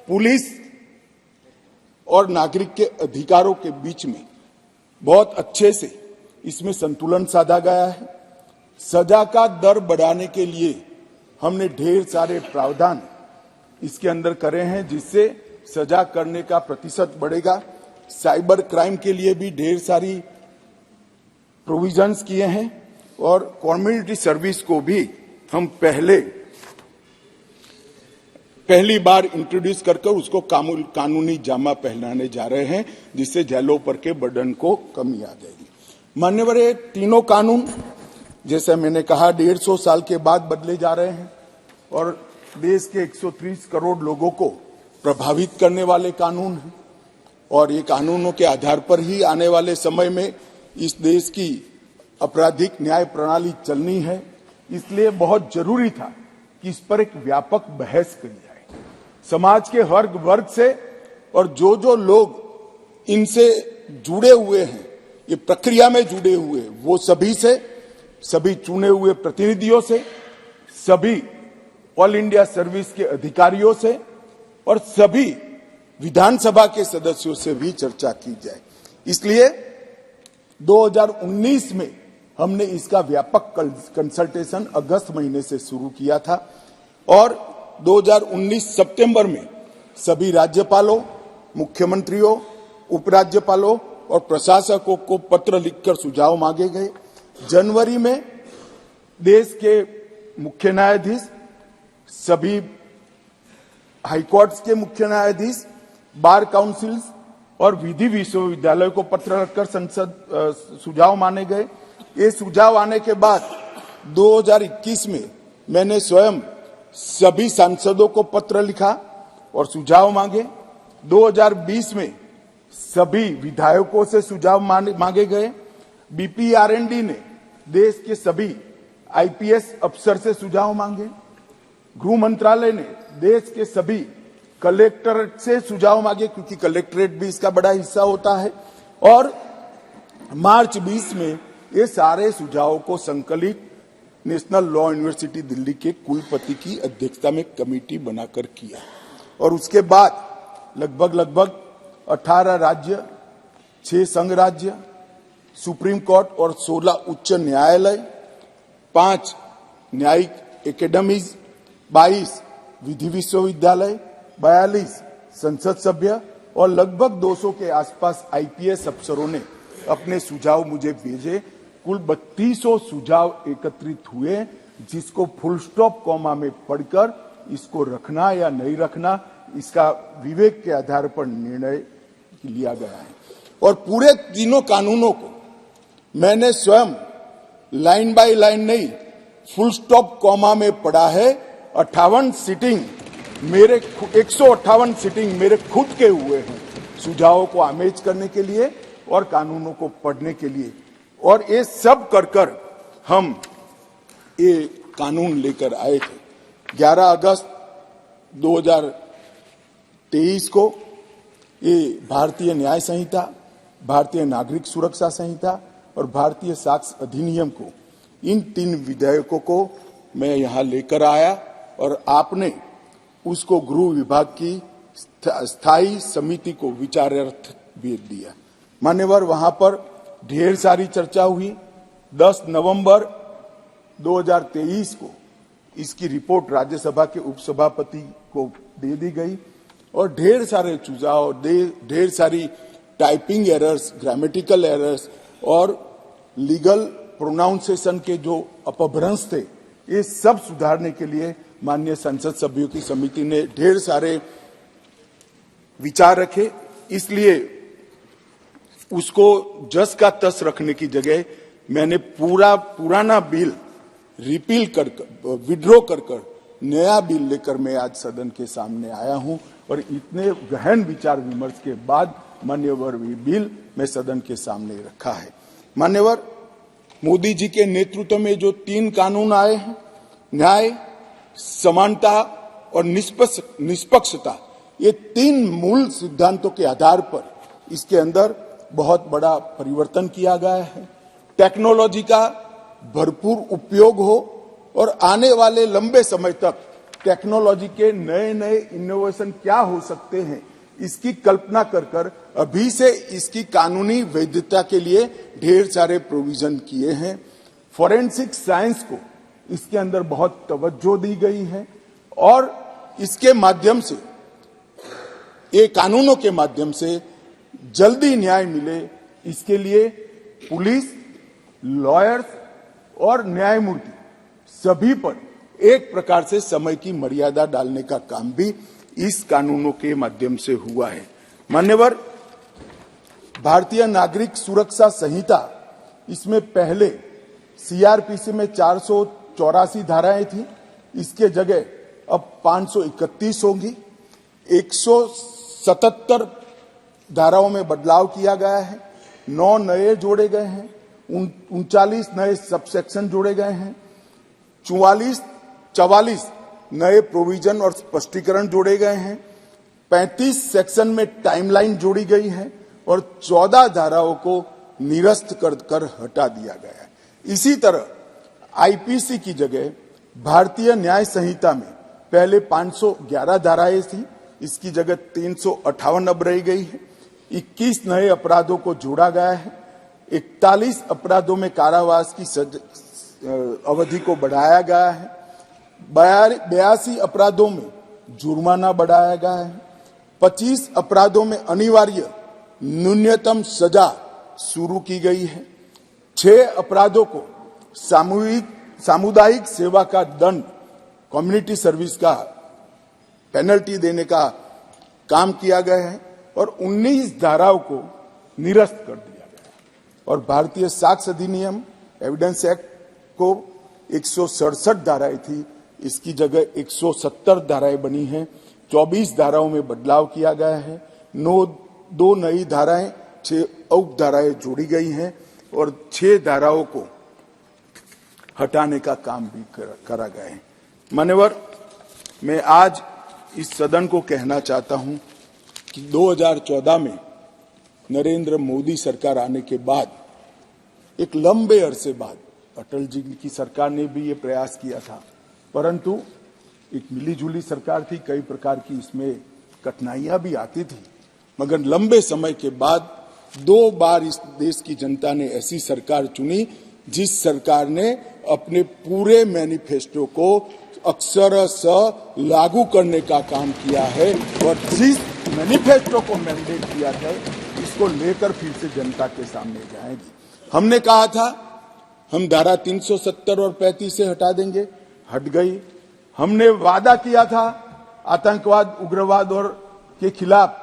Police और नागरिक के अधिकारों के बीच में बहुत अच्छे से इसमें संतुलन साधा गया है। सजा का दर बढ़ाने के लिए हमने ढेर सारे प्रावधान इसके अंदर करे हैं, जिससे सजा करने का प्रतिशत बढ़ेगा। साइबर क्राइम के लिए भी ढेर सारी प्रोविजंस किए हैं और कम्युनिटी सर्विस को भी हम पहली बार इंट्रोड्यूस करके उसको कानूनी जामा पहनाने जा रहे हैं, जिससे जेलों पर के बर्डन को कमी आ जाएगी। मान्यवर, ये तीनों कानून जैसे मैंने कहा 150 साल के बाद बदले जा रहे हैं और देश के 130 करोड़ लोगों को प्रभावित करने वाले कानून हैं और ये कानूनों के आधार पर ही आने वाले समय में इस देश की आपराधिक न्याय प्रणाली चलनी है। इसलिए बहुत जरूरी था कि इस पर एक व्यापक बहस करी जाए समाज के हर वर्ग से, और जो जो लोग इनसे जुड़े हुए हैं, ये प्रक्रिया में जुड़े हुए, वो सभी से, सभी चुने हुए प्रतिनिधियों से, सभी ऑल इंडिया सर्विस के अधिकारियों से और सभी विधानसभा के सदस्यों से भी चर्चा की जाए। इसलिए 2019 में हमने इसका व्यापक कंसल्टेशन अगस्त महीने से शुरू किया था और 2019 सितंबर में सभी राज्यपालों, मुख्यमंत्रियों, उपराज्यपालों और प्रशासकों को पत्र लिखकर सुझाव मांगे गए। जनवरी में देश के मुख्य न्यायाधीश, सभी हाईकोर्ट्स के मुख्य न्यायाधीश, बार काउंसिल्स और विधि विश्वविद्यालय को पत्र रखकर संसद सुझाव माने गए। ये सुझाव आने के बाद 2021 में मैंने स्वयं सभी सांसदों को पत्र लिखा और सुझाव मांगे। 2020 में सभी विधायकों से सुझाव मांगे गए। बीपीआरएनडी ने देश के सभी आईपीएस अफसर से सुझाव मांगे। गृह मंत्रालय ने देश के सभी कलेक्टरेट से सुझाव मांगे, क्योंकि कलेक्टरेट भी इसका बड़ा हिस्सा होता है। और मार्च 20 में ये सारे सुझावों को संकलित नेशनल लॉ यूनिवर्सिटी दिल्ली के कुलपति की अध्यक्षता में कमेटी बनाकर किया और उसके बाद लगभग 18 राज्य, 6 संघ राज्य, सुप्रीम कोर्ट और 16 उच्च न्यायालय, 5 न्यायिक एकेडमीज, 22 विधि विश्वविद्यालय, 42 संसद सभ्य और लगभग 200 के आसपास आईपीएस अफसरों ने अपने सुझाव मुझे भेजे। कुल 3200 सुझाव एकत्रित हुए, जिसको फुल स्टॉप कॉमा में पढ़कर इसको रखना या नहीं रखना, इसका विवेक के आधार पर निर्णय लिया गया है। और पूरे तीनों कानूनों को मैंने स्वयं लाइन बाय लाइन नहीं, फुल स्टॉप कॉमा में पढ़ा है। 58 सीटिंग मेरे 158 सीटिंग मेरे खुद के हुए हैं सुझावों को आमेज करने के लिए और कानूनों को पढ़ने के लिए। और ये सब कर हम ये कानून लेकर आए थे। 11 अगस्त 2023 को ये भारतीय न्याय संहिता, भारतीय नागरिक सुरक्षा संहिता और भारतीय साक्ष्य अधिनियम को, इन 3 विधेयकों को मैं यहां लेकर आया और आपने उसको गृह विभाग की स्थायी समिति को विचारार्थ भेज दिया। मान्यवर, वहां पर ढेर सारी चर्चा हुई। 10 नवंबर 2023 को इसकी रिपोर्ट राज्यसभा के उपसभापति को दे दी गई और ढेर सारे सुझाव, ढेर सारी टाइपिंग एरर्स, ग्रामेटिकल एरर्स और लीगल प्रोनाउंसिएशन के जो अपभ्रंश थे, ये सब सुधारने के लिए माननीय संसद सभ्यों की समिति ने ढेर सारे विचार रखे। इसलिए उसको जस का तस रखने की जगह मैंने पुराना बिल रिपील कर विड्रॉ कर नया बिल लेकर मैं आज सदन के सामने आया हूं और इतने गहन विचार विमर्श के बाद मान्यवर बिल मैं सदन के सामने रखा है। मान्यवर, मोदी जी के नेतृत्व में जो 3 कानून आए हैं, न्याय, समानता और निष्पक्षता, ये 3 मूल सिद्धांतों के आधार पर इसके अंदर बहुत बड़ा परिवर्तन किया गया है। टेक्नोलॉजी का भरपूर उपयोग हो और आने वाले लंबे समय तक टेक्नोलॉजी के नए नए इनोवेशन क्या हो सकते हैं, इसकी कल्पना कर अभी से इसकी कानूनी वैधता के लिए ढेर सारे प्रोविजन किए हैं। फॉरेंसिक साइंस को इसके अंदर बहुत तवज्जो दी गई है और इसके माध्यम से, ये कानूनों के माध्यम से जल्दी न्याय मिले, इसके लिए पुलिस, लॉयर्स और न्यायमूर्ति सभी पर एक प्रकार से समय की मर्यादा डालने का काम भी इस कानूनों के माध्यम से हुआ है। मान्यवर, भारतीय नागरिक सुरक्षा संहिता, इसमें पहले सीआरपीसी में 484 धाराएं थी, इसके जगह अब 531 होंगी। 177 धाराओं में बदलाव किया गया है, 9 नए जोड़े गए हैं, 39 नए सबसेक्शन जोड़े गए हैं, 44 नए प्रोविजन और स्पष्टीकरण जोड़े गए हैं, 35 सेक्शन में टाइमलाइन जोड़ी गई है और 14 धाराओं को निरस्त कर हटा दिया गया है। इसी तरह आईपीसी की जगह भारतीय न्याय संहिता में पहले 511 धाराएं थी, इसकी जगह 358 अब रह गई है। 21 नए अपराधों को जोड़ा गया है। 41 अपराधों में कारावास की अवधि को बढ़ाया गया है। 82 अपराधों में जुर्माना बढ़ाया गया है। 25 अपराधों में अनिवार्य न्यूनतम सजा शुरू की गई है। 6 अपराधों को सामुदायिक सेवा का दंड, कम्युनिटी सर्विस का पेनल्टी देने का काम किया गया है और 19 धाराओं को निरस्त कर दिया गया है। और भारतीय साक्ष्य अधिनियम, एविडेंस एक्ट को 167 धाराएं थी, इसकी जगह 170 धाराएं बनी हैं। 24 धाराओं में बदलाव किया गया है। 2 नई धाराएं, 6 उप धाराएं जोड़ी गई हैं और 6 धाराओं को हटाने का काम भी करा गया है। मान्यवर, मैं आज इस सदन को कहना चाहता हूं कि 2014 में नरेंद्र मोदी सरकार आने के बाद, एक लंबे अरसे बाद, अटल जी की सरकार ने भी ये प्रयास किया था, परंतु एक मिलीजुली सरकार थी, कई प्रकार की इसमें कठिनाइयां भी आती थी, मगर लंबे समय के बाद 2 बार इस देश की जनता ने ऐसी सरकार चुनी जिस सरकार ने अपने पूरे मैनिफेस्टो को अक्षरशः लागू करने का काम किया है और जिस मैनिफेस्टो को मैंडेट किया था, इसको लेकर फिर से जनता के सामने जाएगी। हमने कहा था हम धारा 370 और 35 से हटा देंगे, हट गई। हमने वादा किया था आतंकवाद, उग्रवाद और के खिलाफ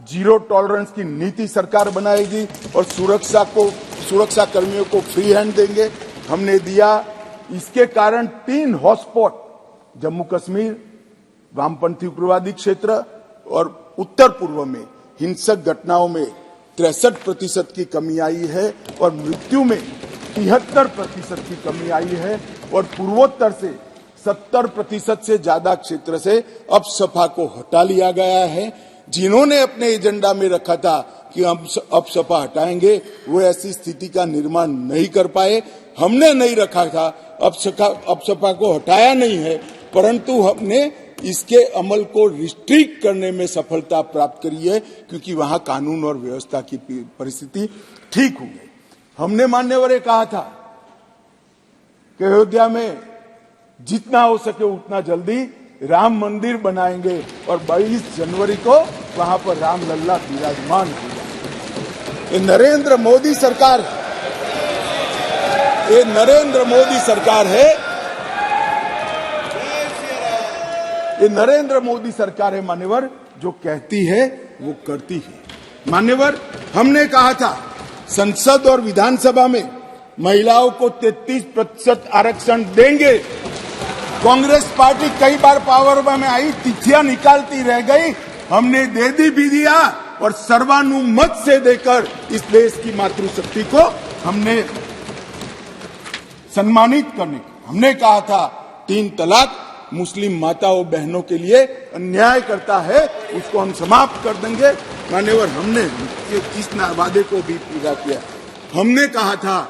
जीरो टॉलरेंस की नीति सरकार बनाएगी और सुरक्षा कर्मियों को फ्री हैंड देंगे, हमने दिया। इसके कारण 3 हॉटस्पॉट, जम्मू कश्मीर, वामपंथी उग्रवादी क्षेत्र और उत्तर पूर्व में हिंसक घटनाओं में 63% की कमी आई है और मृत्यु में 73% की कमी आई है और पूर्वोत्तर से 70% से ज्यादा क्षेत्र से अपसपा को हटा लिया गया है। जिन्होंने अपने एजेंडा में रखा था कि हम अपसपा हटाएंगे, वो ऐसी स्थिति का निर्माण नहीं कर पाए। हमने नहीं रखा था, अपसपा को हटाया नहीं है, परंतु हमने इसके अमल को रिस्ट्रिक्ट करने में सफलता प्राप्त करी है, क्योंकि वहां कानून और व्यवस्था की परिस्थिति ठीक हो गई। हमने मान्यवर कहा था कि अयोध्या में जितना हो सके उतना जल्दी राम मंदिर बनाएंगे और 22 जनवरी को वहां पर राम लल्ला विराजमान हो जाएंगे। ये नरेंद्र मोदी सरकार है, ये नरेंद्र मोदी सरकार है मान्यवर, जो कहती है वो करती है। मान्यवर, हमने कहा था संसद और विधानसभा में महिलाओं को 33% आरक्षण देंगे। कांग्रेस पार्टी कई बार पावर में आई, तिथियां निकालती रह गई, हमने दे भी दिया और सर्वानुमत से देकर इस देश की मातृशक्ति को हमने सम्मानित करने की। हमने कहा था 3 तलाक मुस्लिम माताओं बहनों के लिए अन्याय करता है, उसको हम समाप्त कर देंगे। मान्यवर, हमने इस वादे को भी पूरा किया। हमने कहा था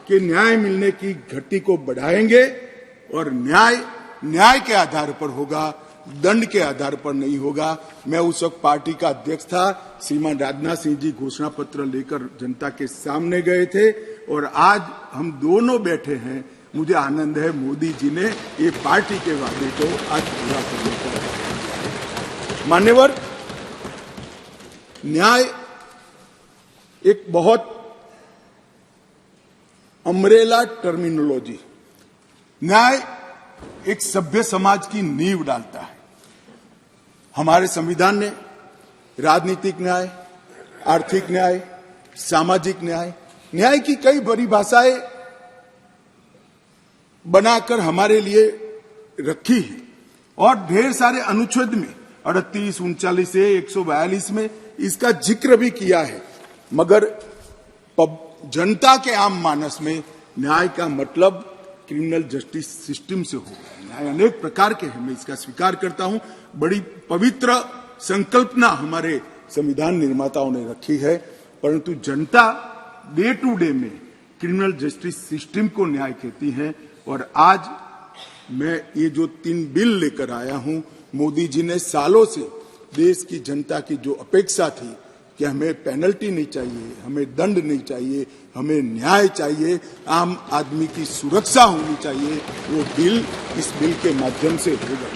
कि न्याय मिलने की गति को बढ़ाएंगे और न्याय न्याय के आधार पर होगा, दंड के आधार पर नहीं होगा। मैं उस वक्त पार्टी का अध्यक्ष था, श्रीमान राजनाथ सिंह जी घोषणा पत्र लेकर जनता के सामने गए थे और आज हम दोनों बैठे हैं। मुझे आनंद है मोदी जी ने ये पार्टी के वादे को आज पूरा करने का। मान्यवर, न्याय एक बहुत अम्ब्रेला टर्मिनोलॉजी, न्याय एक सभ्य समाज की नींव डालता है। हमारे संविधान ने राजनीतिक न्याय, आर्थिक न्याय, सामाजिक न्याय, न्याय की कई परिभाषाएं बनाकर हमारे लिए रखी है और ढेर सारे अनुच्छेद में 38, 39 से 142 में इसका जिक्र भी किया है। मगर जनता के आम मानस में न्याय का मतलब क्रिमिनल जस्टिस सिस्टम से होगा। न्याय अनेक प्रकार के हैं, मैं इसका स्वीकार करता हूं। बड़ी पवित्र संकल्पना हमारे संविधान निर्माताओं ने रखी है, परंतु जनता डे टू डे में क्रिमिनल जस्टिस सिस्टम को न्याय कहती है। और आज मैं ये जो 3 बिल लेकर आया हूं, मोदी जी ने सालों से देश की जनता की जो अपेक्षा थी कि हमें पेनल्टी नहीं चाहिए, हमें दंड नहीं चाहिए, हमें न्याय चाहिए, आम आदमी की सुरक्षा होनी चाहिए, वो बिल इस बिल के माध्यम से होगा।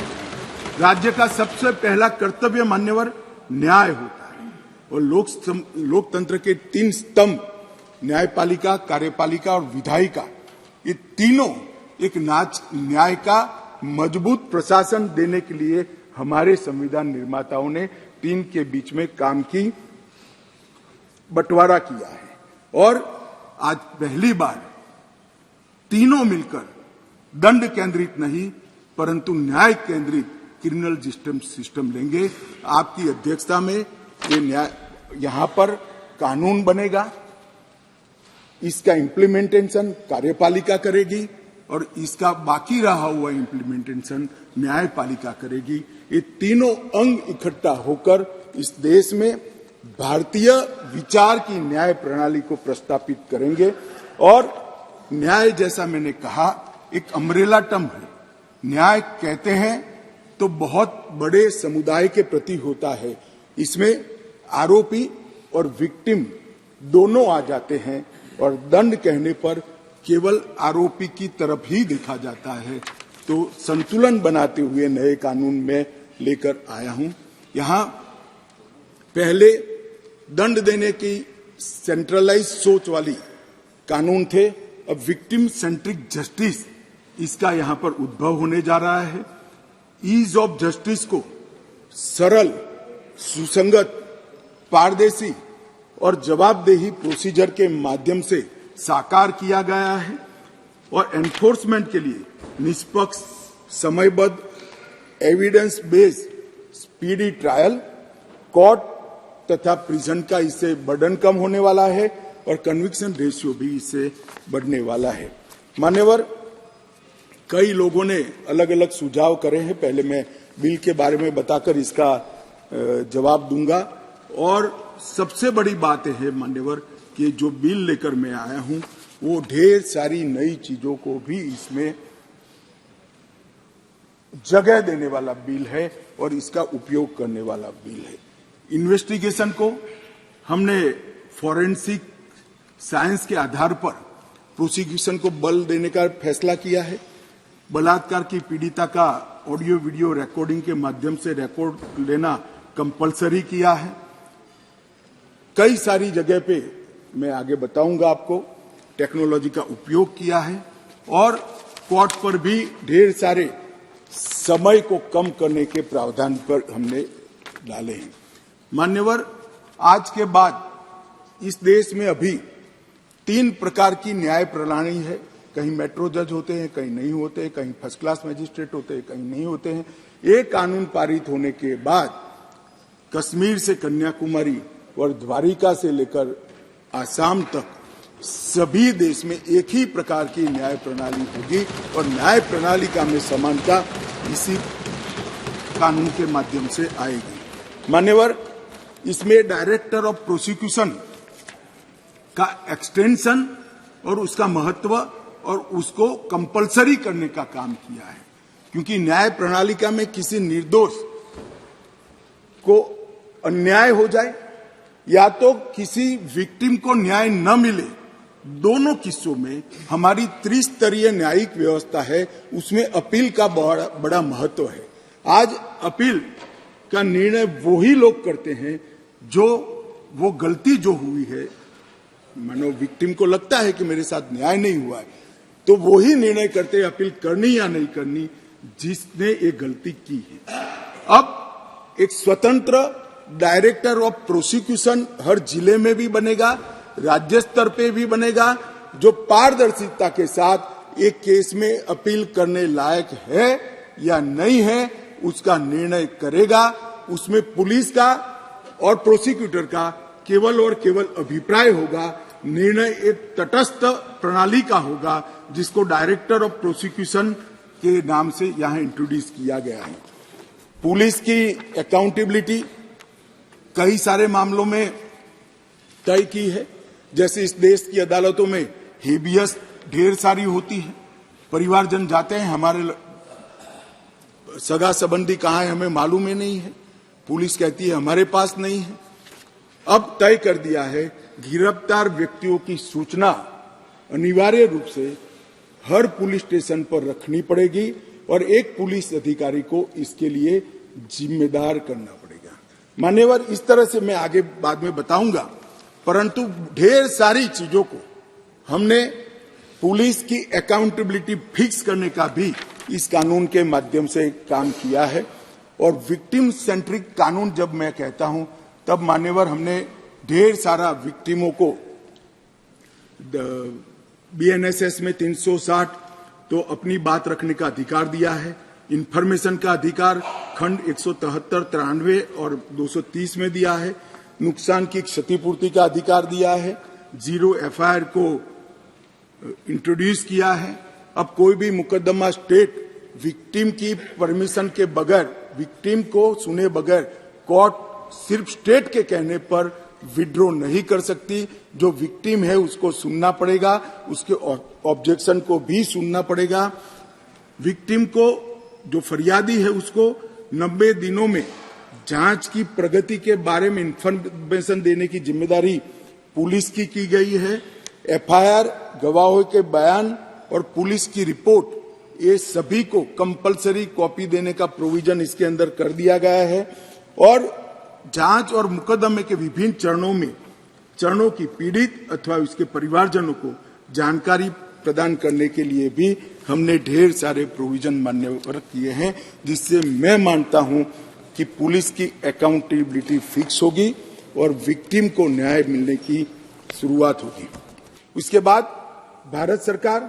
राज्य का सबसे पहला कर्तव्य मान्यवर न्याय होता है और लोकतंत्र के 3 स्तंभ न्यायपालिका, कार्यपालिका और विधायिका, ये तीनों एक न्याय का मजबूत प्रशासन देने के लिए हमारे संविधान निर्माताओं ने 3 के बीच में काम की बंटवारा किया है। और आज पहली बार तीनों मिलकर दंड केंद्रित नहीं परंतु न्याय केंद्रित क्रिमिनल जस्टिस सिस्टम लेंगे। आपकी अध्यक्षता में ये न्याय यहां पर कानून बनेगा, इसका इम्प्लीमेंटेशन कार्यपालिका करेगी और इसका बाकी रहा हुआ इम्प्लीमेंटेशन न्यायपालिका करेगी। ये तीनों अंग इकट्ठा होकर इस देश में भारतीय विचार की न्याय प्रणाली को प्रस्तापित करेंगे। और न्याय, जैसा मैंने कहा, एक अम्ब्रेला टर्म है। न्याय कहते हैं तो बहुत बड़े समुदाय के प्रति होता है। इसमें आरोपी और विक्टिम दोनों आ जाते हैं और दंड कहने पर केवल आरोपी की तरफ ही देखा जाता है। तो संतुलन बनाते हुए नए कानून में लेकर आया हूं। यहां पहले दंड देने की सेंट्रलाइज सोच वाली कानून थे, अब विक्टिम सेंट्रिक जस्टिस इसका यहां पर उद्भव होने जा रहा है। ईज ऑफ जस्टिस को सरल, सुसंगत, पारदर्शी और जवाबदेही प्रोसीजर के माध्यम से साकार किया गया है और एनफोर्समेंट के लिए निष्पक्ष, समयबद्ध, evidence based speedy trial, court तथा प्रिजन का इससे बर्डन कम होने वाला है और कन्विक्शन रेशियो भी इससे बढ़ने वाला है। मान्यवर, कई लोगों ने अलग अलग सुझाव करे हैं। पहले मैं बिल के बारे में बताकर इसका जवाब दूंगा। और सबसे बड़ी बात है मान्यवर कि जो बिल लेकर मैं आया हूं वो ढेर सारी नई चीजों को भी इसमें जगह देने वाला बिल है और इसका उपयोग करने वाला बिल है। इन्वेस्टिगेशन को हमने फॉरेंसिक साइंस के आधार पर प्रोसिक्यूशन को बल देने का फैसला किया है। बलात्कार की पीड़िता का ऑडियो वीडियो रिकॉर्डिंग के माध्यम से रिकॉर्ड लेना कंपलसरी किया है। कई सारी जगह पे मैं आगे बताऊंगा आपको टेक्नोलॉजी का उपयोग किया है और कोर्ट पर भी ढेर सारे समय को कम करने के प्रावधान पर हमने डाले हैं। मान्यवर, आज के बाद इस देश में अभी 3 प्रकार की न्याय प्रणाली है। कहीं मेट्रो जज होते हैं, कहीं नहीं होते, कहीं फर्स्ट क्लास मजिस्ट्रेट होते हैं, कहीं नहीं होते हैं। ये कानून पारित होने के बाद कश्मीर से कन्याकुमारी और द्वारिका से लेकर आसाम तक सभी देश में एक ही प्रकार की न्याय प्रणाली होगी और न्याय प्रणाली का में समानता इसी कानून के माध्यम से आएगी। मान्यवर, इसमें डायरेक्टर ऑफ प्रोसिक्यूशन का एक्सटेंशन और उसका महत्व और उसको कंपलसरी करने का काम किया है। क्योंकि न्याय प्रणालिका में किसी निर्दोष को अन्याय हो जाए या तो किसी विक्टिम को न्याय न मिले, दोनों किस्सों में हमारी त्रिस्तरीय न्यायिक व्यवस्था है, उसमें अपील का बड़ा महत्व है। आज अपील का निर्णय वही लोग करते हैं जो वो गलती जो हुई है, मानो विक्टिम को लगता है कि मेरे साथ न्याय नहीं हुआ है, तो वही निर्णय करते हैं अपील करनी या नहीं करनी जिसने ये गलती की है। अब एक स्वतंत्र डायरेक्टर ऑफ प्रोसिक्यूशन हर जिले में भी बनेगा, राज्य स्तर पे भी बनेगा, जो पारदर्शिता के साथ एक केस में अपील करने लायक है या नहीं है उसका निर्णय करेगा। उसमें पुलिस का और प्रोसिक्यूटर का केवल और केवल अभिप्राय होगा, निर्णय एक तटस्थ प्रणाली का होगा जिसको डायरेक्टर ऑफ प्रोसिक्यूशन के नाम से यहां इंट्रोड्यूस किया गया है। पुलिस की अकाउंटेबिलिटी कई सारे मामलों में तय की है। जैसे इस देश की अदालतों में हेबियस ढेर सारी होती है, परिवारजन जाते हैं, हमारे सगा संबंधी कहाँ है हमें मालूम ही नहीं है, पुलिस कहती है हमारे पास नहीं है। अब तय कर दिया है गिरफ्तार व्यक्तियों की सूचना अनिवार्य रूप से हर पुलिस स्टेशन पर रखनी पड़ेगी और एक पुलिस अधिकारी को इसके लिए जिम्मेदार करना पड़ेगा। मान्यवर, इस तरह से मैं आगे बाद में बताऊंगा, परंतु ढेर सारी चीजों को हमने पुलिस की अकाउंटेबिलिटी फिक्स करने का भी इस कानून के माध्यम से काम किया है। और विक्टिम सेंट्रिक कानून जब मैं कहता हूं तब मान्यवर हमने ढेर सारा विक्टिमों को बीएनएसएस में 360 तो अपनी बात रखने का अधिकार दिया है, इंफॉर्मेशन का अधिकार खंड 173, 93 और 230 में दिया है, नुकसान की क्षतिपूर्ति का अधिकार दिया है, जीरो एफआईआर को इंट्रोड्यूस किया है। अब कोई भी मुकदमा स्टेट विक्टिम की परमिशन के बगैर, विक्टिम को सुने बगैर कोर्ट सिर्फ स्टेट के कहने पर विड्रॉ नहीं कर सकती। जो विक्टिम है उसको सुनना पड़ेगा, उसके ऑब्जेक्शन को भी सुनना पड़ेगा। विक्टिम को जो फरियादी है उसको 90 दिनों में जांच की प्रगति के बारे में इंफॉर्मेशन देने की जिम्मेदारी पुलिस की गई है। एफआईआर, गवाहों के बयान और पुलिस की रिपोर्ट, ये सभी को कंपलसरी कॉपी देने का प्रोविजन इसके अंदर कर दिया गया है। और जांच और मुकदमे के विभिन्न चरणों की पीड़ित अथवा उसके परिवारजनों को जानकारी प्रदान करने के लिए भी हमने ढेर सारे प्रोविजन मान्यवर किए हैं, जिससे मैं मानता हूं कि पुलिस की अकाउंटेबिलिटी फिक्स होगी और विक्टिम को न्याय मिलने की शुरुआत होगी। उसके बाद भारत सरकार,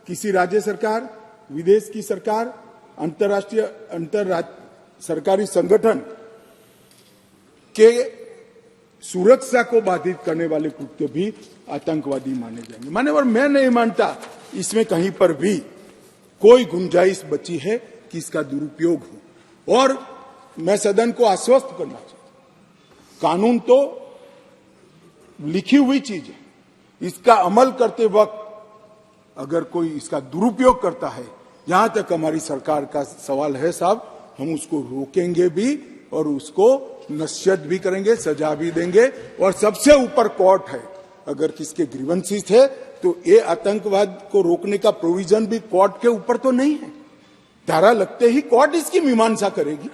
किसी राज्य सरकार, विदेश की सरकार, अंतर्राष्ट्रीय सरकारी संगठन के सुरक्षा को बाधित करने वाले कृत्य भी आतंकवादी माने जाएंगे। मान्यवर, मैं नहीं मानता इसमें कहीं पर भी कोई गुंजाइश बची है कि इसका दुरुपयोग हो। और मैं सदन को आश्वस्त करना चाहता हूं, कानून तो लिखी हुई चीज है, इसका अमल करते वक्त अगर कोई इसका दुरुपयोग करता है, यहां तक हमारी सरकार का सवाल है साहब, हम उसको रोकेंगे भी और उसको नसीहत भी करेंगे, सजा भी देंगे। और सबसे ऊपर कोर्ट है, अगर किसके ग्रीवेंसेस है तो ये आतंकवाद को रोकने का प्रोविजन भी कोर्ट के ऊपर तो नहीं है। धारा लगते ही कोर्ट इसकी मीमांसा करेगी,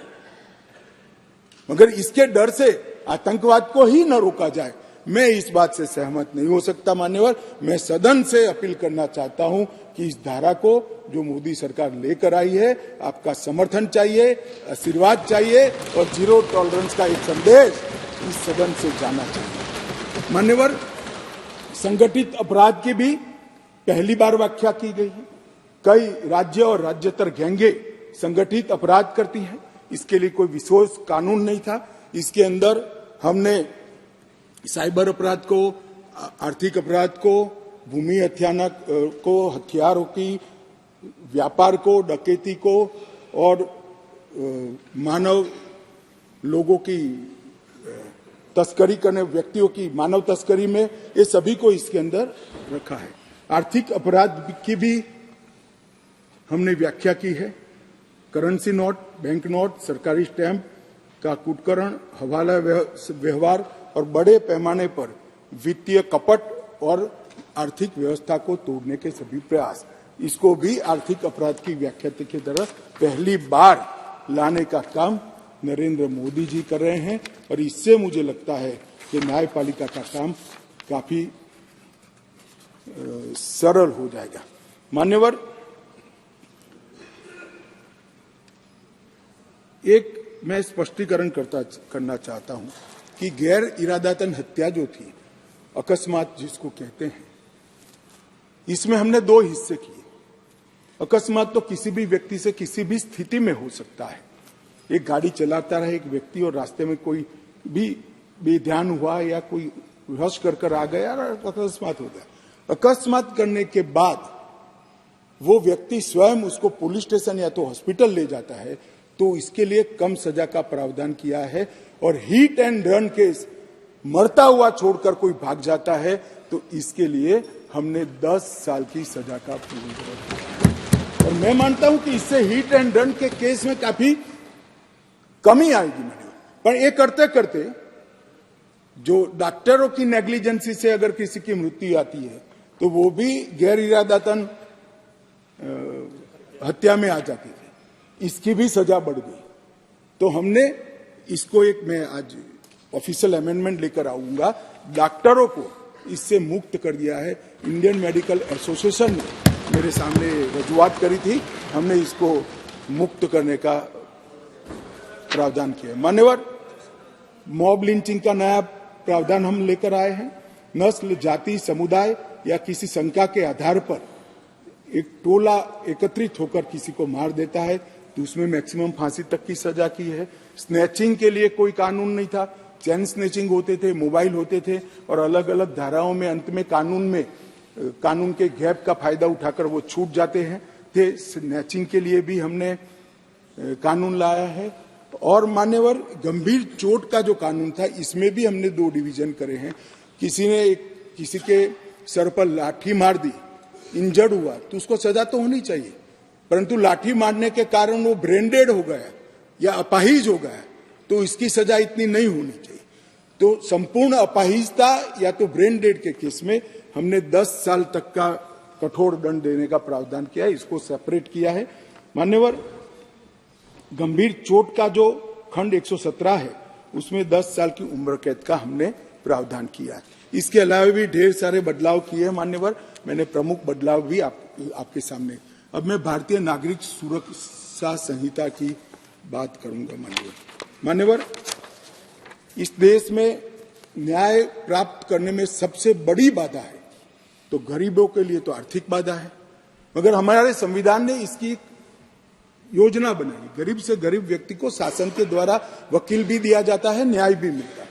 मगर इसके डर से आतंकवाद को ही न रोका जाए, मैं इस बात से सहमत नहीं हो सकता। मान्यवर, मैं सदन से अपील करना चाहता हूं कि इस धारा को जो मोदी सरकार लेकर आई है, आपका समर्थन चाहिए, आशीर्वाद चाहिए और जीरो टॉलरेंस का एक संदेश इस सदन से जाना चाहिए। मान्यवर, संगठित अपराध की भी पहली बार व्याख्या की गई है। कई राज्य और राज्यतर गैंगे संगठित अपराध करती हैं, इसके लिए कोई विशेष कानून नहीं था। इसके अंदर हमने साइबर अपराध को, आर्थिक अपराध को, भूमि हत्याना को, हथियारों की व्यापार को, डकैती को और मानव लोगों की तस्करी करने व्यक्तियों की मानव तस्करी में, ये सभी को इसके अंदर रखा है। आर्थिक अपराध की भी हमने व्याख्या की है। करेंसी नोट, बैंक नोट, सरकारी स्टैंप का कुटकरण, हवाला व्यवहार और बड़े पैमाने पर वित्तीय कपट और आर्थिक व्यवस्था को तोड़ने के सभी प्रयास, इसको भी आर्थिक अपराध की व्याख्या की तरह पहली बार लाने का काम नरेंद्र मोदी जी कर रहे हैं। और इससे मुझे लगता है कि न्यायपालिका का काम काफी सरल हो जाएगा। मान्यवर, एक मैं स्पष्टीकरण करना चाहता हूं कि गैर इरादतन हत्या जो थी, अकस्मात जिसको कहते हैं, इसमें हमने दो हिस्से किए। अकस्मात तो किसी भी व्यक्ति से किसी भी स्थिति में हो सकता है। एक गाड़ी चलाता रहे एक व्यक्ति और रास्ते में कोई भी बेध्यान हुआ या कोई रश कर आ गया और अकस्मात हो गया। अकस्मात करने के बाद वो व्यक्ति स्वयं उसको पुलिस स्टेशन या तो हॉस्पिटल ले जाता है, तो इसके लिए कम सजा का प्रावधान किया है। और हिट एंड रन केस, मरता हुआ छोड़कर कोई भाग जाता है, तो इसके लिए हमने 10 साल की सजा का प्रावधान किया। और मैं मानता हूं कि इससे हिट एंड रन के केस में काफी कमी आएगी। पर ये करते करते जो डॉक्टरों की नेग्लिजेंसी से अगर किसी की मृत्यु आती है, तो वो भी गैर इरादतन हत्या में आ जाती थी, इसकी भी सजा बढ़ गई। तो हमने इसको मैं आज ऑफिशियल अमेंडमेंट लेकर आऊंगा, डॉक्टरों को इससे मुक्त कर दिया है। इंडियन मेडिकल एसोसिएशन ने मेरे सामने रजूआत करी थी, हमने इसको मुक्त करने का प्रावधान किया। मान्यवर, मॉब लिंचिंग का नया प्रावधान हम लेकर आए हैं। नस्ल, जाति, समुदाय या किसी शंका के आधार पर एक टोला एकत्रित होकर किसी को मार देता है, तो उसमें मैक्सिमम फांसी तक की सजा की है। स्नैचिंग के लिए कोई कानून नहीं था, चैन स्नैचिंग होते थे, मोबाइल होते थे, और अलग अलग धाराओं में अंत में कानून के गैप का फायदा उठाकर वो छूट जाते हैं थे। स्नैचिंग के लिए भी हमने कानून लाया है। और मान्यवर, गंभीर चोट का जो कानून था, इसमें भी हमने 2 डिवीजन करे हैं। किसी के सर पर लाठी मार दी, इंजर्ड हुआ, तो उसको सजा तो होनी चाहिए, परंतु लाठी मारने के कारण वो ब्रेन डेड हो गया या अपाहिज हो गया, तो इसकी सजा इतनी नहीं होनी चाहिए। तो संपूर्ण अपाहिजता या तो ब्रेन डेड के केस में हमने 10 साल तक का कठोर दंड देने का प्रावधान किया है, इसको सेपरेट किया है। मान्यवर, गंभीर चोट का जो खंड 117 है, उसमें 10 साल की उम्र कैद का हमने प्रावधान किया है। इसके अलावा भी ढेर सारे बदलाव किए हैं। मान्यवर, मैंने प्रमुख बदलाव भी आपके सामने। अब मैं भारतीय नागरिक सुरक्षा संहिता की बात करूंगा। मान्यवर, इस देश में न्याय प्राप्त करने में सबसे बड़ी बाधा है तो गरीबों के लिए तो आर्थिक बाधा है, मगर हमारे संविधान ने इसकी योजना बनाई। गरीब से गरीब व्यक्ति को शासन के द्वारा वकील भी दिया जाता है, न्याय भी मिलता है,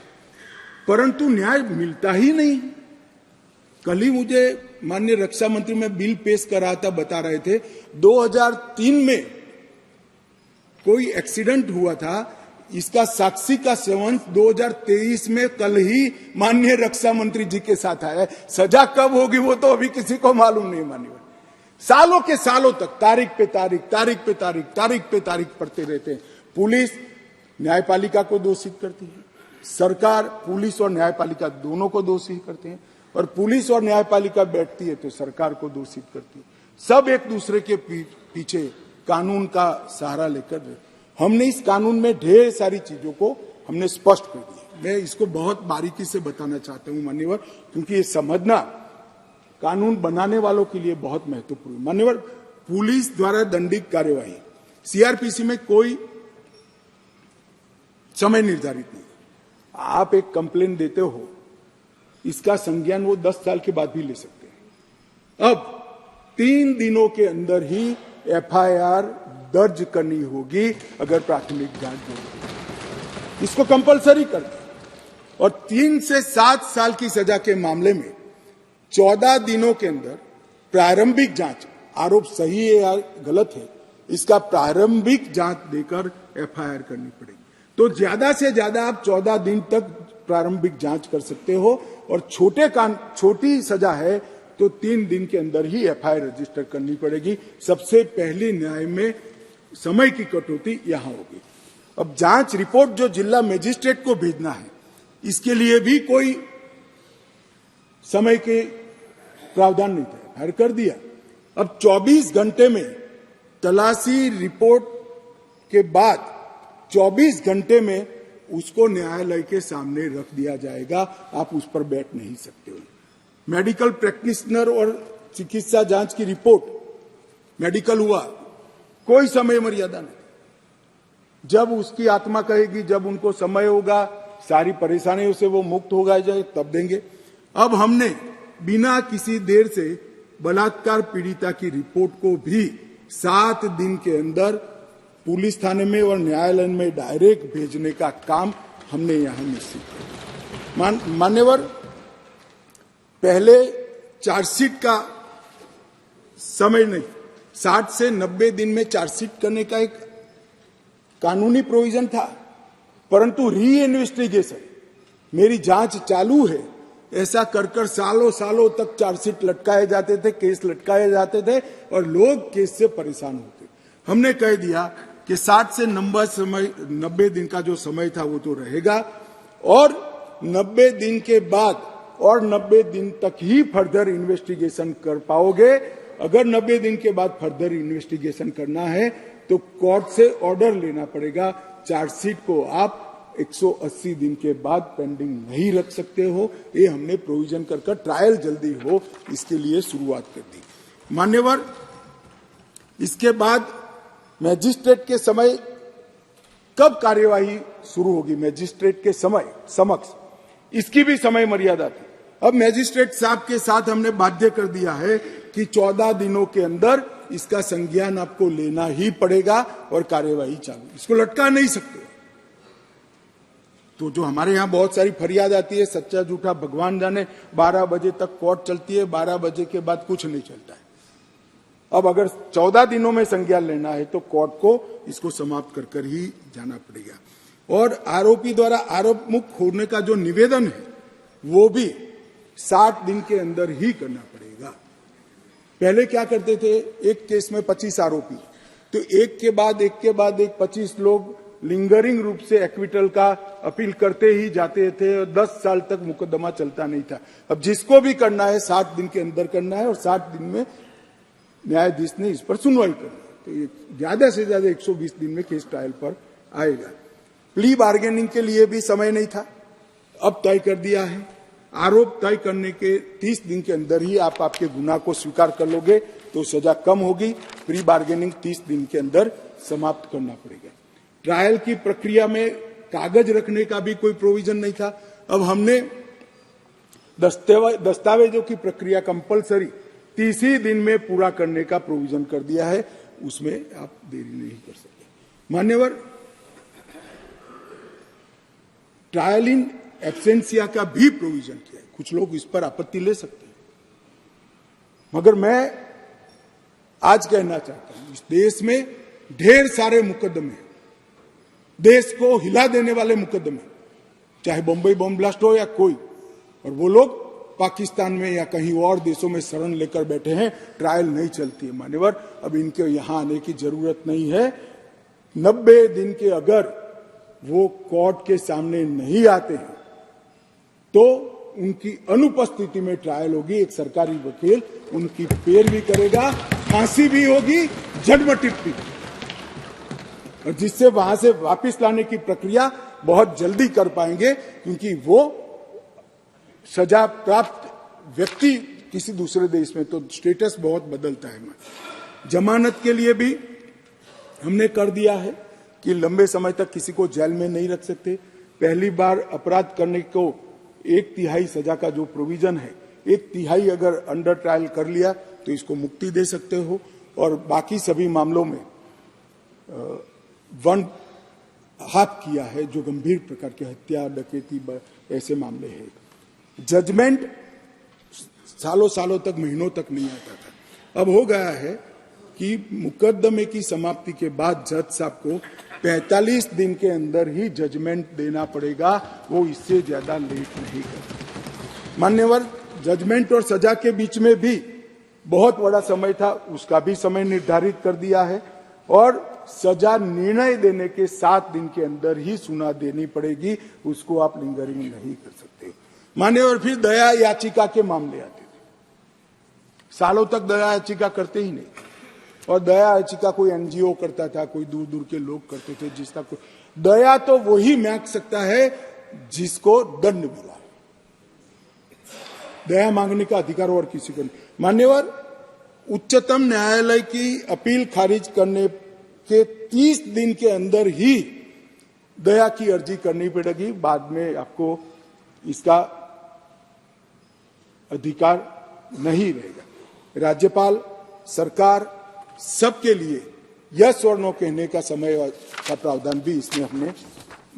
परंतु न्याय मिलता ही नहीं। कल ही मुझे माननीय रक्षा मंत्री में बिल पेश कर रहा था, बता रहे थे 2003 में कोई एक्सीडेंट हुआ था, इसका साक्षी का सेवन 2023 में कल ही माननीय रक्षा मंत्री जी के साथ आया है। सजा कब होगी वो तो अभी किसी को मालूम नहीं। मानिए, सालों के सालों तक तारीख पे तारीख पढ़ते रहते हैं। पुलिस न्यायपालिका को दोषित करती है, सरकार पुलिस और न्यायपालिका दोनों को दोषी करते हैं, और पुलिस और न्यायपालिका बैठती है तो सरकार को दोषित करती है। सब एक दूसरे के पीछे कानून का सहारा लेकर। हमने इस कानून में ढेर सारी चीजों को हमने स्पष्ट कर दिया। मैं इसको बहुत बारीकी से बताना चाहता हूं मान्यवर, क्योंकि ये समझना कानून बनाने वालों के लिए बहुत महत्वपूर्ण है। मान्यवर, पुलिस द्वारा दंडित कार्यवाही, सीआरपीसी में कोई समय निर्धारित नहीं। आप एक कंप्लेन देते हो, इसका संज्ञान वो 10 साल के बाद भी ले सकते हैं। अब 3 दिनों के अंदर ही एफआईआर दर्ज करनी होगी अगर प्राथमिक जांच होगी, इसको कंपलसरी कर दिया। और 3 से 7 साल की सजा के मामले में 14 दिनों के अंदर प्रारंभिक जांच, आरोप सही है या गलत है, इसका प्रारंभिक जांच देकर एफआईआर करनी पड़ेगी। तो ज्यादा से ज्यादा आप 14 दिन तक प्रारंभिक जांच कर सकते हो, और छोटी सजा है तो 3 दिन के अंदर ही एफआईआर रजिस्टर करनी पड़ेगी। सबसे पहले न्याय में समय की कटौती यहां होगी। अब जांच रिपोर्ट जो जिला मजिस्ट्रेट को भेजना है, इसके लिए भी कोई समय के प्रावधान नहीं था, फायर कर दिया। अब 24 घंटे में तलाशी रिपोर्ट के बाद 24 घंटे में उसको न्यायालय के सामने रख दिया जाएगा, आप उस पर बैठ नहीं सकते हो। मेडिकल प्रैक्टिशनर और चिकित्सा जांच की रिपोर्ट, मेडिकल हुआ, कोई समय मर्यादा नहीं। जब उसकी आत्मा कहेगी, जब उनको समय होगा, सारी परेशानियों से वो मुक्त होगा जाए, तब देंगे। अब हमने बिना किसी देर से बलात्कार पीड़िता की रिपोर्ट को भी 7 दिन के अंदर पुलिस थाने में और न्यायालय में डायरेक्ट भेजने का काम हमने यहां निश्चित किया। मान्यवर, पहले चार्जशीट का समय नहीं, 60 से 90 दिन में चार्जशीट करने का एक कानूनी प्रोविजन था, परंतु री इन्वेस्टिगेशन, मेरी जांच चालू है, ऐसा कर सालों सालों तक चार्जशीट लटकाए जाते थे, केस लटकाए जाते थे और लोग केस से परेशान होते। हमने कह दिया कि 60 से 90 दिन का जो समय था वो तो रहेगा, और 90 दिन के बाद और 90 दिन तक ही फर्दर इन्वेस्टिगेशन कर पाओगे। अगर 90 दिन के बाद फर्दर इन्वेस्टिगेशन करना है तो कोर्ट से ऑर्डर लेना पड़ेगा। चार्जशीट को आप 180 दिन के बाद पेंडिंग नहीं रख सकते हो। ये हमने प्रोविजन कर ट्रायल जल्दी हो इसके लिए शुरुआत कर दी। मान्यवर, इसके बाद मैजिस्ट्रेट के समय कब कार्यवाही शुरू होगी, मैजिस्ट्रेट के समय समक्ष, इसकी भी समय मर्यादा थी। अब मैजिस्ट्रेट साहब के साथ हमने बाध्य कर दिया है कि 14 दिनों के अंदर इसका संज्ञान आपको लेना ही पड़ेगा और कार्यवाही चालू, इसको लटका नहीं सकते। तो जो हमारे यहां बहुत सारी फरियाद आती है, सच्चा झूठा भगवान जाने, 12 बजे तक कोर्ट चलती है, 12 बजे के बाद कुछ नहीं चलता है। अब अगर 14 दिनों में संज्ञान लेना है तो कोर्ट को इसको समाप्त कर ही जाना पड़ेगा। और आरोपी द्वारा आरोप मुक्त होने का जो निवेदन है वो भी 60 दिन के अंदर ही करना पड़ेगा। पहले क्या करते थे, एक केस में 25 आरोपी, तो एक के बाद एक 25 लोग लिंगरिंग रूप से एक्विटल का अपील करते ही जाते थे और 10 साल तक मुकदमा चलता नहीं था। अब जिसको भी करना है 60 दिन के अंदर करना है और 60 दिन में न्यायाधीश ने इस पर सुनवाई करनी है। तो ये ज्यादा से ज्यादा 120 दिन में केस ट्रायल पर आएगा। प्ली बार्गेनिंग के लिए भी समय नहीं था, अब तय कर दिया है। आरोप तय करने के 30 दिन के अंदर ही आप आपके गुनाह को स्वीकार कर लोगे तो सजा कम होगी। प्री बार्गेनिंग 30 दिन के अंदर समाप्त करना पड़ेगा। ट्रायल की प्रक्रिया में कागज रखने का भी कोई प्रोविजन नहीं था। अब हमने दस्तावेजों की प्रक्रिया कंपलसरी 30 ही दिन में पूरा करने का प्रोविजन कर दिया है, उसमें आप देरी नहीं कर सकते। मान्यवर, ट्रायल इन एब्सेंसिया का भी प्रोविजन किया है। कुछ लोग इस पर आपत्ति ले सकते हैं, मगर मैं आज कहना चाहता हूं, इस देश में ढेर सारे मुकदमे, देश को हिला देने वाले मुकदमे, चाहे बम्बई बम ब्लास्ट हो या कोई, और वो लोग पाकिस्तान में या कहीं और देशों में शरण लेकर बैठे हैं, ट्रायल नहीं चलती है। मान्यवर, अब इनके यहां आने की जरूरत नहीं है। 90 दिन के अगर वो कोर्ट के सामने नहीं आते हैं तो उनकी अनुपस्थिति में ट्रायल होगी। एक सरकारी वकील उनकी पैरवी करेगा, फांसी भी होगी, जजमेंट भी, और जिससे वहां से वापस लाने की प्रक्रिया बहुत जल्दी कर पाएंगे, क्योंकि वो सजा प्राप्त व्यक्ति किसी दूसरे देश में तो स्टेटस बहुत बदलता है। जमानत के लिए भी हमने कर दिया है कि लंबे समय तक किसी को जेल में नहीं रख सकते। पहली बार अपराध करने को 1/3 सजा का जो प्रोविजन है, 1/3 अगर अंडर ट्रायल कर लिया तो इसको मुक्ति दे सकते हो, और बाकी सभी मामलों में 1/2 किया है जो गंभीर प्रकार के हत्या, डकैती, ऐसे मामले हैं। जजमेंट सालों सालों तक, महीनों तक नहीं आता था। अब हो गया है कि मुकदमे की समाप्ति के बाद जज साहब को 45 दिन के अंदर ही जजमेंट देना पड़ेगा, वो इससे ज्यादा लेट नहीं कर। मान्यवर, जजमेंट और सजा के बीच में भी बहुत बड़ा समय था, उसका भी समय निर्धारित कर दिया है, और सजा निर्णय देने के 7 दिन के अंदर ही सुना देनी पड़ेगी, उसको आप लिंगरिंग नहीं कर सकते। मान्यवर, फिर दया याचिका के मामले आते थे। सालों तक दया याचिका करते ही नहीं, और दया याचिका कोई एनजीओ करता था, कोई दूर दूर के लोग करते थे, जिसका कोई दया तो वही मांग सकता है जिसको दंड मिला। दया मांगने का अधिकार और किसी को नहीं। मान्यवर, उच्चतम न्यायालय की अपील खारिज करने के 30 दिन के अंदर ही दया की अर्जी करनी पड़ेगी, बाद में आपको इसका अधिकार नहीं रहेगा। राज्यपाल, सरकार, सबके लिए यस और नो कहने का समय का प्रावधान भी इसमें हमने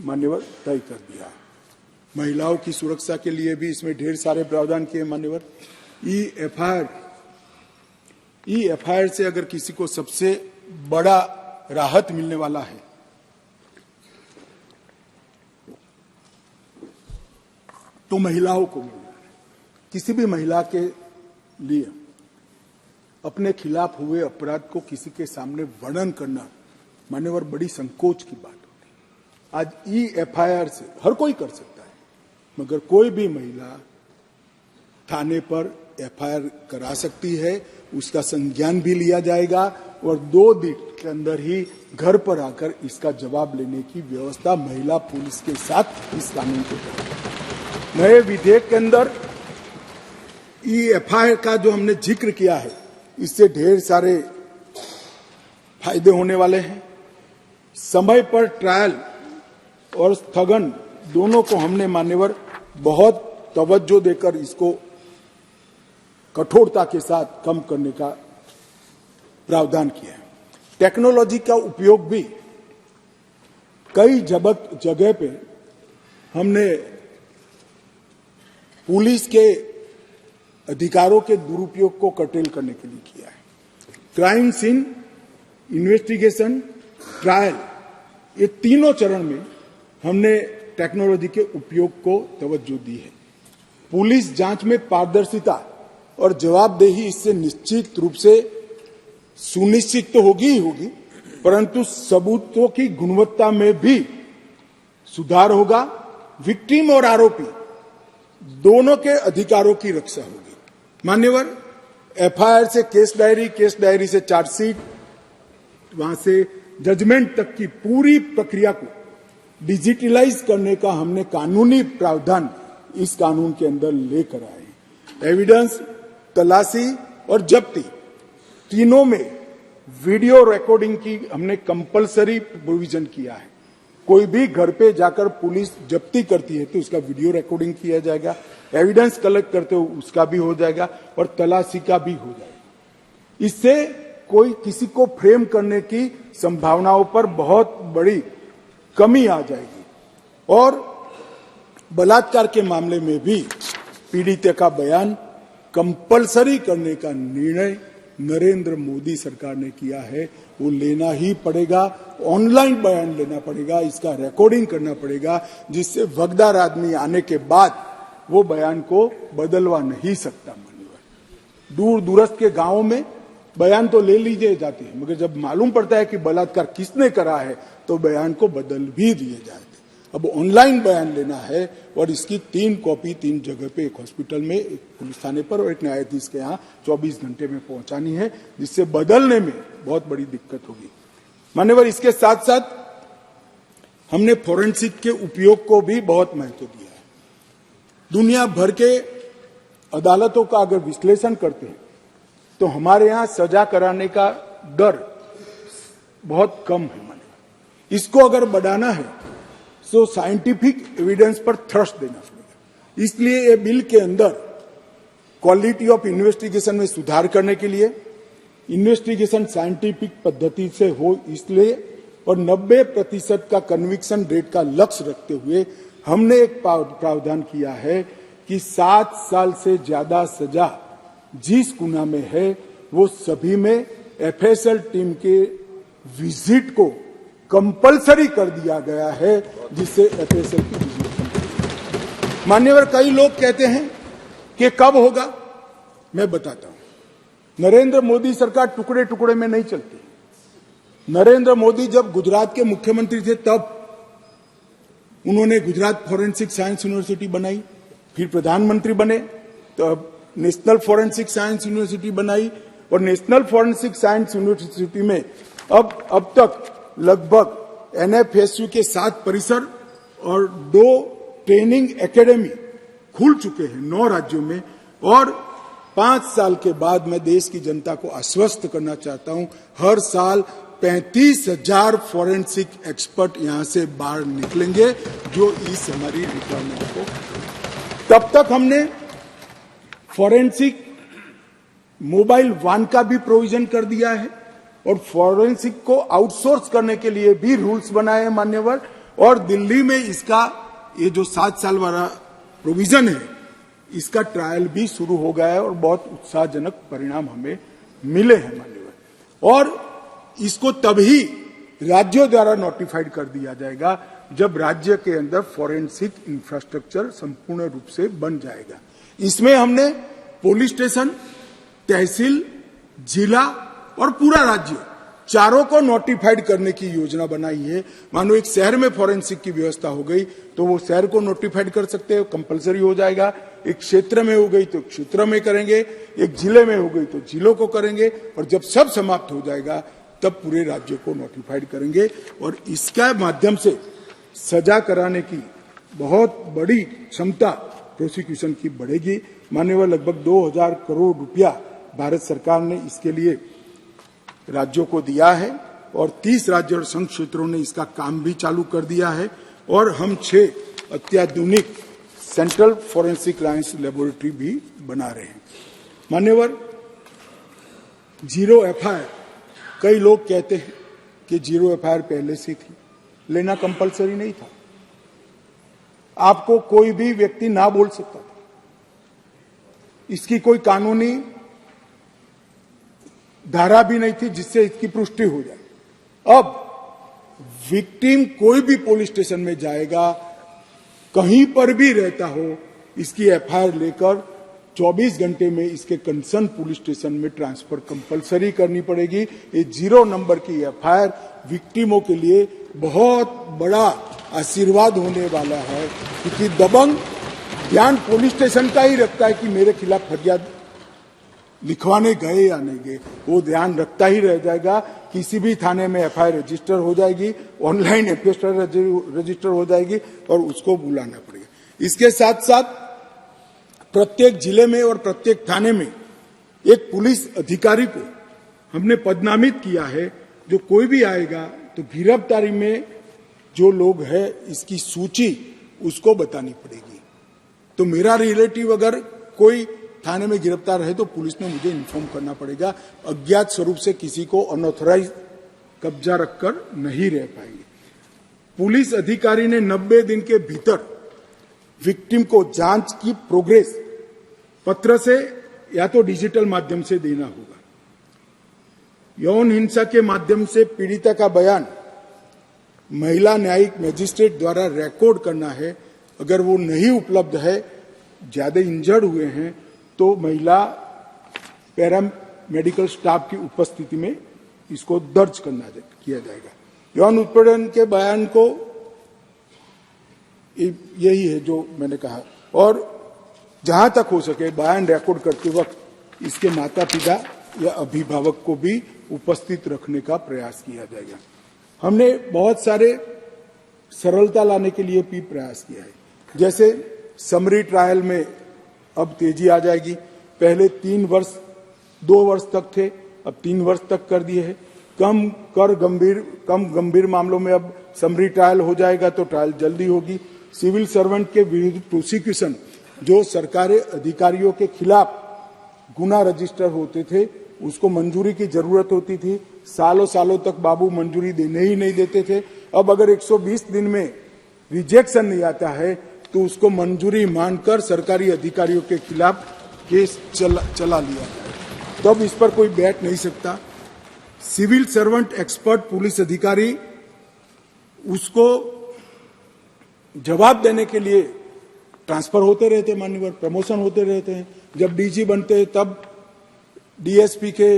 मान्यवर तय कर दिया। महिलाओं की सुरक्षा के लिए भी इसमें ढेर सारे प्रावधान किए मान्यवर। एफआईआर से अगर किसी को सबसे बड़ा राहत मिलने वाला है तो महिलाओं को मिल रहा है। किसी भी महिला के लिए अपने खिलाफ हुए अपराध को किसी के सामने वर्णन करना मान्यवर बड़ी संकोच की बात होती है। आज एफआईआर से हर कोई कर सकता है, मगर कोई भी महिला थाने पर एफआईआर करा सकती है, उसका संज्ञान भी लिया जाएगा और 2 दिन के अंदर ही घर पर आकर इसका जवाब लेने की व्यवस्था महिला पुलिस के साथ इस कानून को करेगा। नए विधेयक के अंदर एफआईआर का जो हमने जिक्र किया है, इससे ढेर सारे फायदे होने वाले हैं। समय पर ट्रायल और स्थगन दोनों को हमने मान्यवर बहुत तवज्जो देकर इसको कठोरता के साथ कम करने का प्रावधान किया है। टेक्नोलॉजी का उपयोग भी कई जगह पे हमने पुलिस के अधिकारों के दुरुपयोग को कर्टेल करने के लिए किया है। क्राइम सीन, इन्वेस्टिगेशन, ट्रायल, ये तीनों चरण में हमने टेक्नोलॉजी के उपयोग को तवज्जो दी है। पुलिस जांच में पारदर्शिता और जवाबदेही इससे निश्चित रूप से सुनिश्चित तो होगी ही होगी, परंतु सबूतों की गुणवत्ता में भी सुधार होगा। विक्टिम और आरोपी दोनों के अधिकारों की रक्षा होगी। मान्यवर, एफआईआर से केस डायरी से चार्जशीट, वहां से जजमेंट तक की पूरी प्रक्रिया को डिजिटलाइज करने का हमने कानूनी प्रावधान इस कानून के अंदर लेकर आए। एविडेंस, तलाशी और जब्ती तीनों में वीडियो रिकॉर्डिंग की हमने कंपलसरी प्रोविजन किया है। कोई भी घर पे जाकर पुलिस जब्ती करती है तो उसका वीडियो रिकॉर्डिंग किया जाएगा, एविडेंस कलेक्ट करते हो उसका भी हो जाएगा और तलाशी का भी हो जाएगा। इससे कोई किसी को फ्रेम करने की संभावनाओं पर बहुत बड़ी कमी आ जाएगी। और बलात्कार के मामले में भी पीड़ित का बयान कंपलसरी करने का निर्णय नरेंद्र मोदी सरकार ने किया है। वो लेना ही पड़ेगा, ऑनलाइन बयान लेना पड़ेगा, इसका रिकॉर्डिंग करना पड़ेगा, जिससे वगदार आदमी आने के बाद वो बयान को बदलवा नहीं सकता। मान्यवर, दूर दूरस्थ के गांवों में बयान तो ले लीजिए जाते हैं, मगर जब मालूम पड़ता है कि बलात्कार किसने करा है तो बयान को बदल भी दिए जाते। अब ऑनलाइन बयान लेना है और इसकी 3 कॉपी 3 जगह पे, एक हॉस्पिटल में, एक पुलिस थाने पर और एक न्यायाधीश के यहाँ 24 घंटे में पहुंचानी है, जिससे बदलने में बहुत बड़ी दिक्कत होगी। मान्यवर, इसके साथ साथ हमने फोरेंसिक के उपयोग को भी बहुत महत्व दिया है। दुनिया भर के अदालतों का अगर विश्लेषण करते हैं तो हमारे यहाँ सजा कराने का दर बहुत कम है। मान्यवर, इसको अगर बढ़ाना है तो साइंटिफिक एविडेंस पर थ्रस्ट देना पड़ेगा। इसलिए ये बिल के अंदर क्वालिटी ऑफ इन्वेस्टिगेशन में सुधार करने के लिए इन्वेस्टिगेशन साइंटिफिक पद्धति से हो इसलिए और 90% का कन्विक्शन रेट का लक्ष्य रखते हुए हमने एक प्रावधान किया है कि 7 साल से ज्यादा सजा जिस गुना में है वो सभी में एफएसएल टीम के विजिट को कंपलसरी कर दिया गया है, जिससे एफएसएल की विजिट। मान्यवर, कई लोग कहते हैं कि कब होगा, मैं बताता हूं। नरेंद्र मोदी सरकार टुकड़े टुकड़े में नहीं चलती। नरेंद्र मोदी जब गुजरात के मुख्यमंत्री थे तब उन्होंने गुजरात फॉरेंसिक साइंस यूनिवर्सिटी बनाई, फिर प्रधानमंत्री बने तो अब नेशनल फॉरेंसिक साइंस यूनिवर्सिटी बनाई, और नेशनल फॉरेंसिक साइंस यूनिवर्सिटी में अब तक लगभग एनएफएसयू के 7 परिसर और 2 ट्रेनिंग एकेडमी खुल चुके हैं 9 राज्यों में। और 5 साल के बाद मैं देश की जनता को आश्वस्त करना चाहता हूं, हर साल 35,000 फॉरेंसिक एक्सपर्ट यहां से बाहर निकलेंगे जो इस हमारी रिक्वायरमेंट को। तब तक हमने फॉरेंसिक मोबाइल वान का भी प्रोविजन कर दिया है और फॉरेंसिक को आउटसोर्स करने के लिए भी रूल्स बनाए हैं मान्यवर। और दिल्ली में इसका ये जो 7 साल वाला प्रोविजन है इसका ट्रायल भी शुरू हो गया है और बहुत उत्साहजनक परिणाम हमें मिले हैं मान्यवर। और इसको तभी राज्यों द्वारा नोटिफाइड कर दिया जाएगा जब राज्य के अंदर फॉरेंसिक इंफ्रास्ट्रक्चर संपूर्ण रूप से बन जाएगा। इसमें हमने पुलिस स्टेशन, तहसील, जिला और पूरा राज्य चारों को नोटिफाइड करने की योजना बनाई है। मानो एक शहर में फॉरेंसिक की व्यवस्था हो गई तो वो शहर को नोटिफाइड कर सकते हैं, कंपलसरी हो जाएगा। एक क्षेत्र में हो गई तो क्षेत्र में करेंगे, एक जिले में हो गई तो जिलों को करेंगे, और जब सब समाप्त हो जाएगा तब पूरे राज्य को नोटिफाइड करेंगे। और इसके माध्यम से सजा कराने की बहुत बड़ी क्षमता प्रोसिक्यूशन की बढ़ेगी। मान्यवर लगभग 2000 करोड़ रुपया भारत सरकार ने इसके लिए राज्यों को दिया है और 30 राज्य और संघ क्षेत्रों ने इसका काम भी चालू कर दिया है। और हम 6 अत्याधुनिक सेंट्रल फॉरेंसिक साइंस लेबोरेटरी भी बना रहे हैं। मान्यवर, जीरो एफआईआर, कई लोग कहते हैं कि जीरो एफआईआर पहले से थी, लेना कंपलसरी नहीं था। आपको कोई भी व्यक्ति ना बोल सकता था, इसकी कोई कानूनी धारा भी नहीं थी जिससे इसकी पुष्टि हो जाए। अब विक्टिम कोई भी पुलिस स्टेशन में जाएगा, कहीं पर भी रहता हो, इसकी एफआईआर लेकर 24 घंटे में इसके कंसर्न पुलिस स्टेशन में ट्रांसफर कंपलसरी करनी पड़ेगी। ये 0 नंबर की एफआईआर विक्टिमों के लिए बहुत बड़ा आशीर्वाद होने वाला है, क्योंकि दबंग ध्यान पुलिस स्टेशन का ही रखता है कि मेरे खिलाफ फरियाद लिखवाने गए या नहीं गए, वो ध्यान रखता ही रह जाएगा। किसी भी थाने में एफआईआर रजिस्टर हो जाएगी, ऑनलाइन एफआईआर रजिस्टर हो जाएगी और उसको बुलाना पड़ेगा। इसके साथ साथ प्रत्येक जिले में और प्रत्येक थाने में एक पुलिस अधिकारी को हमने पदनामित किया है। जो कोई भी आएगा तो गिरफ्तारी में जो लोग हैं इसकी सूची उसको बतानी पड़ेगी। तो मेरा रिलेटिव अगर कोई थाने में गिरफ्तार है तो पुलिस ने मुझे इन्फॉर्म करना पड़ेगा। अज्ञात स्वरूप से किसी को अनऑथराइज कब्जा रखकर नहीं रह पाएंगे। पुलिस अधिकारी ने 90 दिन के भीतर विक्टिम को जांच की प्रोग्रेस पत्र से या तो डिजिटल माध्यम से देना होगा। यौन हिंसा के माध्यम से पीड़िता का बयान महिला न्यायिक मजिस्ट्रेट द्वारा रिकॉर्ड करना है। अगर वो नहीं उपलब्ध है, ज्यादा इंजर्ड हुए हैं, तो महिला पैरामेडिकल स्टाफ की उपस्थिति में इसको दर्ज किया जाएगा। यौन उत्पीड़न के बयान को यही है जो मैंने कहा। और जहां तक हो सके बयान रिकॉर्ड करते वक्त इसके माता पिता या अभिभावक को भी उपस्थित रखने का प्रयास किया जाएगा। हमने बहुत सारे सरलता लाने के लिए भी प्रयास किया है। जैसे समरी ट्रायल में अब तेजी आ जाएगी। पहले 2 वर्ष तक थे, अब 3 वर्ष तक कर दिए हैं। कम गंभीर मामलों में अब समरी ट्रायल हो जाएगा तो ट्रायल जल्दी होगी। सिविल सर्वेंट के विरुद्ध प्रोसिक्यूशन, जो सरकारी अधिकारियों के खिलाफ गुना रजिस्टर होते थे, उसको मंजूरी की जरूरत होती थी। सालों सालों तक बाबू मंजूरी देने ही नहीं देते थे। अब अगर 120 दिन में रिजेक्शन नहीं आता है तो उसको मंजूरी मानकर सरकारी अधिकारियों के खिलाफ केस चला लिया जाए। तब इस पर कोई बैठ नहीं सकता। सिविल सर्वेंट एक्सपर्ट पुलिस अधिकारी, उसको जवाब देने के लिए ट्रांसफर होते रहते, मान्यवर प्रमोशन होते रहते हैं। जब डीजी बनते हैं तब डीएसपी के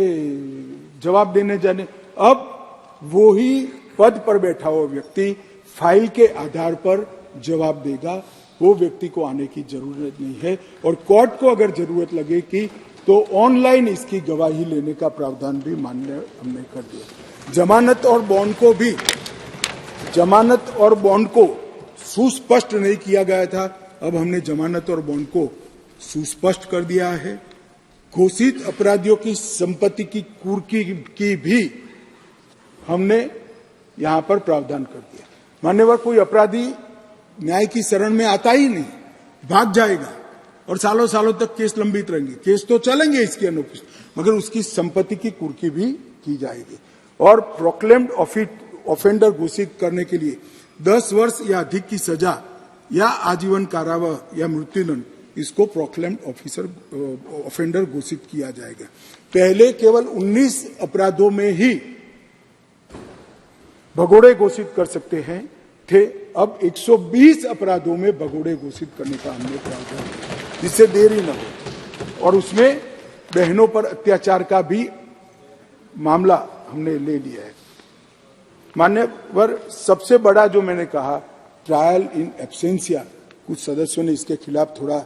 जवाब देने जाने। अब वो ही पद पर बैठा हुआ व्यक्ति फाइल के आधार पर जवाब देगा। वो व्यक्ति को आने की जरूरत नहीं है। और कोर्ट को अगर जरूरत लगे कि तो ऑनलाइन इसकी गवाही लेने का प्रावधान भी मान्य हमने कर दिया। जमानत और बॉन्ड को सुस्पष्ट नहीं किया गया था, अब हमने जमानत और बॉन्ड को सुस्पष्ट कर दिया है। घोषित अपराधियों की संपत्ति की कुर्की की भी हमने यहां पर प्रावधान कर दिया। मान्यवर, कोई अपराधी न्याय की शरण में आता ही नहीं, भाग जाएगा और सालों सालों तक केस लंबित रहेंगे। केस तो चलेंगे इसके अनुपस्थित, मगर उसकी संपत्ति की कुर्की भी की जाएगी। और प्रोक्लेम्ड ऑफेंडर घोषित करने के लिए 10 वर्ष या अधिक की सजा या आजीवन कारावास या मृत्युदंड, इसको प्रोक्लेम्ड ऑफेंडर घोषित किया जाएगा। पहले केवल 19 अपराधों में ही भगोड़े घोषित कर सकते थे, अब 120 अपराधों में भगोड़े घोषित करने का हमने प्रावधान किया, जिससे देरी न हो। और उसमें बहनों पर अत्याचार का भी मामला हमने ले लिया है। मान्यवर, सबसे बड़ा जो मैंने कहा, ट्रायल इन एब्सेंशिया, कुछ सदस्यों ने इसके खिलाफ थोड़ा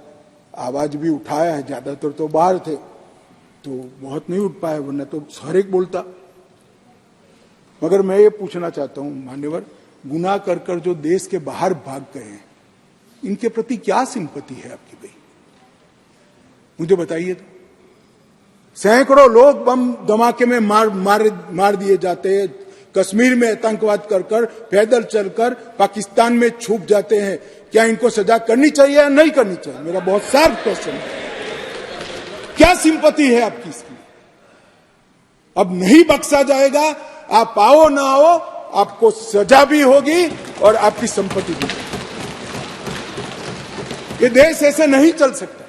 आवाज भी उठाया है। ज्यादातर तो बाहर थे, तो बहुत नहीं उठ पाया, वरना तो हर एक बोलता। मगर मैं ये पूछना चाहता हूं मान्यवर, गुनाह कर कर जो देश के बाहर भाग गए हैं, इनके प्रति क्या सिंपैथी है आपकी भाई? मुझे बताइए तो। सैकड़ों लोग बम धमाके में मार दिए जाते हैं। कश्मीर में आतंकवाद कर पैदल चलकर पाकिस्तान में छुप जाते हैं। क्या इनको सजा करनी चाहिए या नहीं करनी चाहिए? मेरा बहुत शार्प क्वेश्चन है। क्या सिंपैथी है आपकी इसकी? अब नहीं बख्शा जाएगा। आप आओ ना आओ, आपको सजा भी होगी और आपकी संपत्ति भी होगी। ये देश ऐसे नहीं चल सकता।